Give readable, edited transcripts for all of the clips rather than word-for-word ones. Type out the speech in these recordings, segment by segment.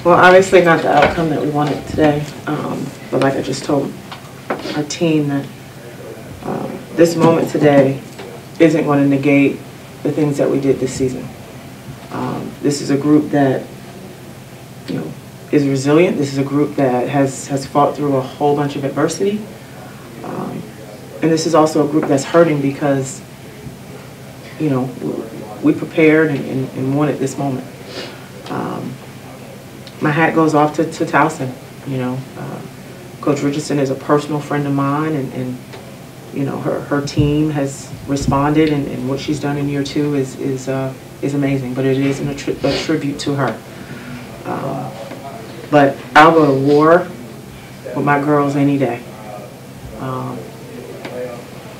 Well, obviously not the outcome that we wanted today, but like I just told our team that this moment today isn't going to negate the things that we did this season. This is a group that, you know, is resilient. This is a group that has fought through a whole bunch of adversity. And this is also a group that's hurting because, you know, we prepared and wanted this moment. My hat goes off to Towson. You know, Coach Richardson is a personal friend of mine, and you know, her team has responded, and what she's done in year 2 is amazing. But it isn't a tribute to her. But I'll go to war with my girls any day,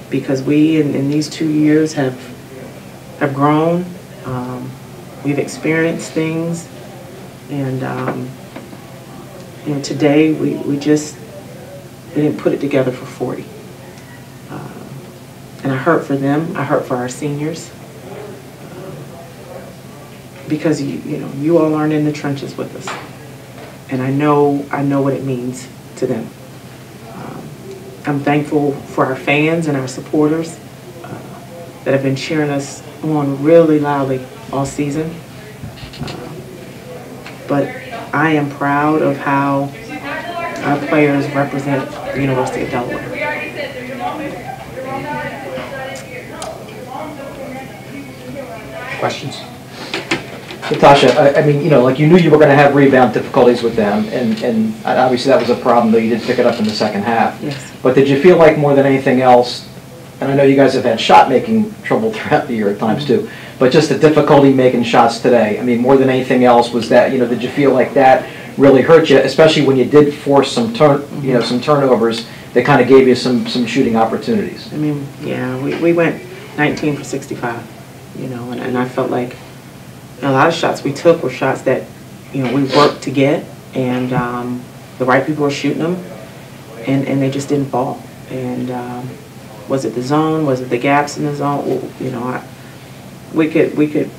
because we in these 2 years have grown. We've experienced things, and you know, today we just didn't put it together for 40. And I hurt for them. I hurt for our seniors, because you know, you all aren't in the trenches with us, and I know what it means to them. I'm thankful for our fans and our supporters that have been cheering us on really loudly all season. But I am proud of how our players represent the University of Delaware. Questions? Natasha, I mean, you know, like, you knew you were going to have rebound difficulties with them, and obviously that was a problem, though you did pick it up in the second half. Yes. But did you feel like more than anything else, and I know you guys have had shot-making trouble throughout the year at times too, but just the difficulty making shots today, I mean, more than anything else, was that, you know, did you feel like that really hurt you, especially when you did force some some turnovers that kind of gave you some shooting opportunities? I mean, yeah, we went 19 for 65, you know, and I felt like a lot of shots we took were shots that, you know, we worked to get, and the right people were shooting them, and they just didn't fall. And was it the zone? Was it the gaps in the zone? Well, you know, we could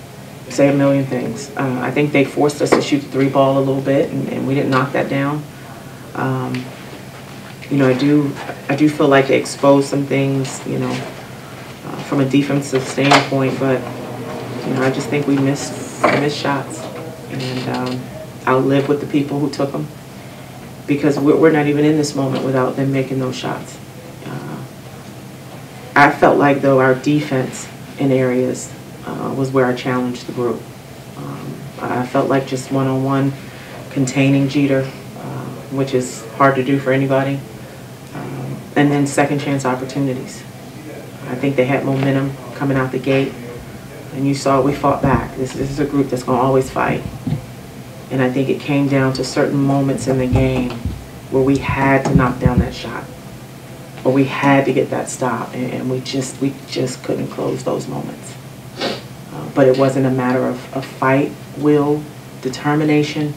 say a million things. I think they forced us to shoot the 3 ball a little bit, and we didn't knock that down. You know, I do feel like they exposed some things, you know, from a defensive standpoint, but you know, I just think we missed shots, and I'll live with the people who took them, because we're not even in this moment without them making those shots. I felt like, though, our defense in areas was where I challenged the group. I felt like just one-on-one containing Jeter, which is hard to do for anybody, and then second chance opportunities. I think they had momentum coming out the gate, and you saw we fought back. This is a group that's going to always fight, and I think it came down to certain moments in the game where we had to knock down that shot, or we had to get that stop, and we just couldn't close those moments. But it wasn't a matter of fight, will, determination,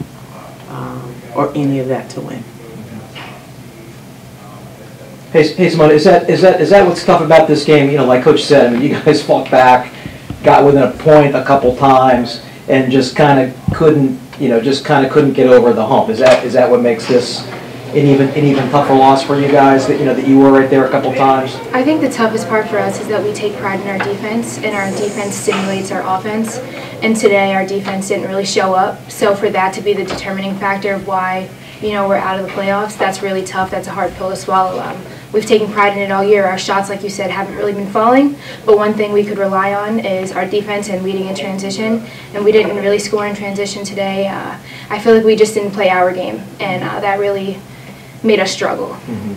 or any of that to win. Hey, Simone, is that what's tough about this game? You know, like Coach said, I mean, you guys fought back, got within a point a couple times, and just kind of couldn't, you know, couldn't get over the hump. Is that what makes this an even tougher loss for you guys, that, you know, that you were right there a couple times? I think the toughest part for us is that we take pride in our defense, and our defense stimulates our offense. And today our defense didn't really show up. So for that to be the determining factor of why, you know, we're out of the playoffs, that's really tough. That's a hard pill to swallow. We've taken pride in it all year. Our shots, like you said, haven't really been falling, but one thing we could rely on is our defense and leading in transition, and we didn't really score in transition today. I feel like we just didn't play our game, and that really made us struggle. Mm-hmm.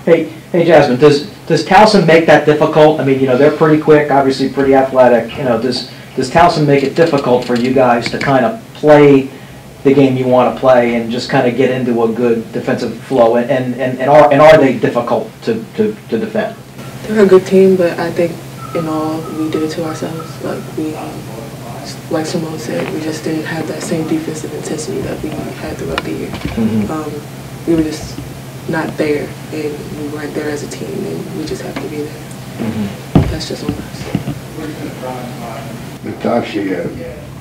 Hey, Jasmine, does Towson make that difficult? I mean, you know, they're pretty quick, obviously pretty athletic. You know, does Towson make it difficult for you guys to kind of play the game you want to play and just kind of get into a good defensive flow? And are they difficult to defend? They're a good team, but I think in all we did it to ourselves. Like like Simone said, we just didn't have that same defensive intensity that we had throughout the year. Mm-hmm. We were just not there, and we weren't there as a team, and we just have to be there. Mm-hmm. That's just on us. Natasha,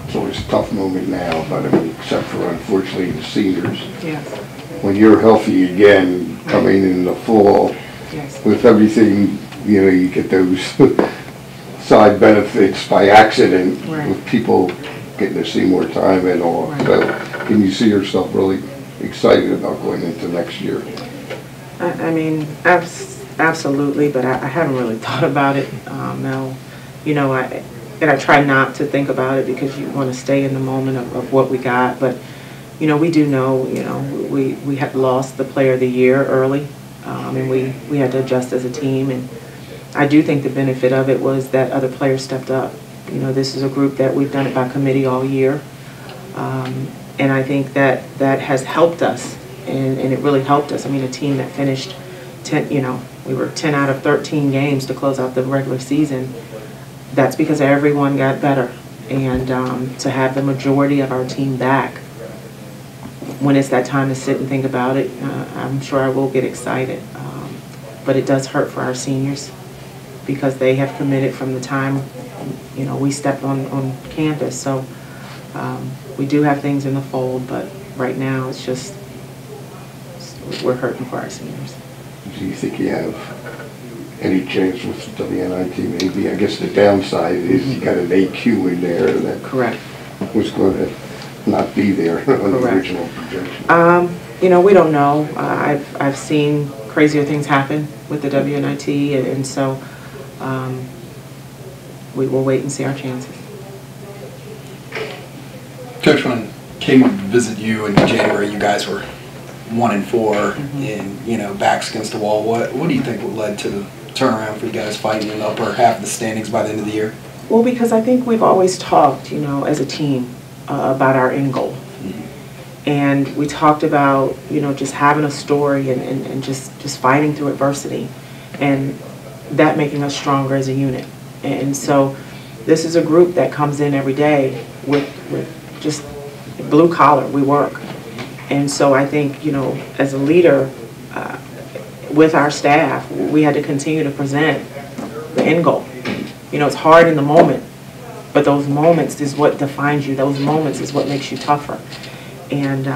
it's always a tough moment now, but I mean, except for unfortunately the seniors. Yes, When you're healthy again, coming in the fall, yes. with everything, you know, you get those side benefits by accident Right. with people getting to see more time and all. Right. So can you see yourself really excited about going into next year? I mean, absolutely, but I haven't really thought about it, Mel. You know, I try not to think about it because you want to stay in the moment of what we got. But, you know, we do know, you know, we had lost the player of the year early, and we had to adjust as a team. And I do think the benefit of it was that other players stepped up. You know, this is a group that we've done it by committee all year. And I think that has helped us, and it really helped us. I mean, a team that finished 10, you know, we were 10 out of 13 games to close out the regular season. That's because everyone got better. And to have the majority of our team back, when it's that time to sit and think about it, I'm sure I will get excited. But it does hurt for our seniors because they have committed from the time, you know, we stepped on campus. So we do have things in the fold, but right now it's just, we're hurting for our seniors. Do you think you have any chance with WNIT maybe? I guess the downside is you got an AQ in there that Correct. was going to not be there on the Correct. original projection. You know, we don't know. I've seen crazier things happen with the WNIT, and so we will wait and see our chances. Coach, when I came up to visit you in January, you guys were 1-4 and, you know, backs against the wall. What do you think led to the turnaround for you guys fighting in the upper half of the standings by the end of the year? Well, because I think we've always talked, you know, as a team about our end goal. And we talked about, you know, just having a story and just fighting through adversity and that making us stronger as a unit. And so this is a group that comes in every day with just blue collar, we work. And so I think, you know, as a leader with our staff, we had to continue to present the end goal. You know, it's hard in the moment, but those moments is what defines you. Those moments is what makes you tougher. And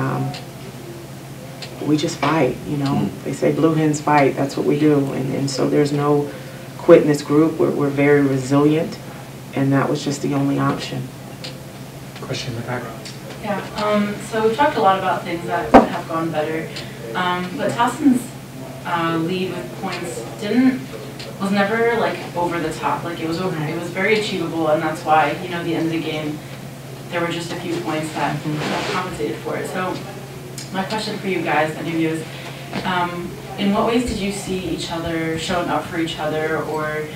we just fight, you know. They say blue hens fight, that's what we do. And so there's no quit in this group. We're very resilient, and that was just the only option. Question in the back. Yeah, so we've talked a lot about things that have gone better, but Towson's lead with points was never like over the top. Like it was very achievable, and that's why, you know, the end of the game there were just a few points that compensated for it. So my question for you guys, any of you, is in what ways did you see each other showing up for each other or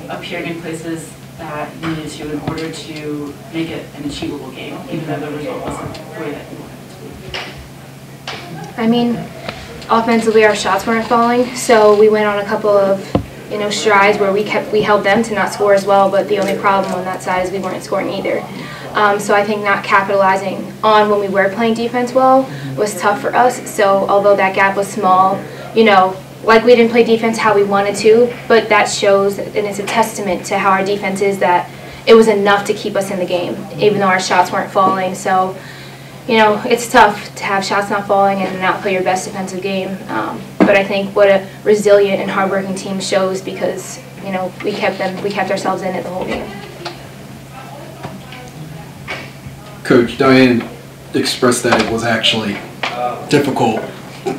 appearing in places that you needed to in order to make it an achievable game, even though the result wasn't the way that you wanted it to be? I mean, offensively our shots weren't falling, so we went on a couple of, you know, strides where we held them to not score as well, but the only problem on that side is we weren't scoring either. So I think not capitalizing on when we were playing defense well was tough for us. So although that gap was small, you know, like we didn't play defense how we wanted to, but that shows, and it's a testament to how our defense is, that it was enough to keep us in the game, even though our shots weren't falling. So, you know, it's tough to have shots not falling and not play your best defensive game. But I think what a resilient and hardworking team shows, because, you know, we kept ourselves in it the whole game. Coach, Diane expressed that it was actually difficult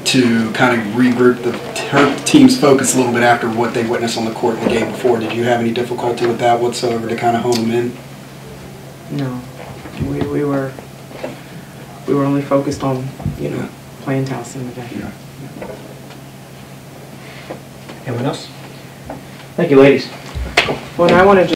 to kind of regroup her team's focus a little bit after what they witnessed on the court in the game before. Did you have any difficulty with that whatsoever to kind of hone them in? No, we were only focused on, you know, playing Towson today. Yeah. Anyone else? Thank you, ladies. Well, I want to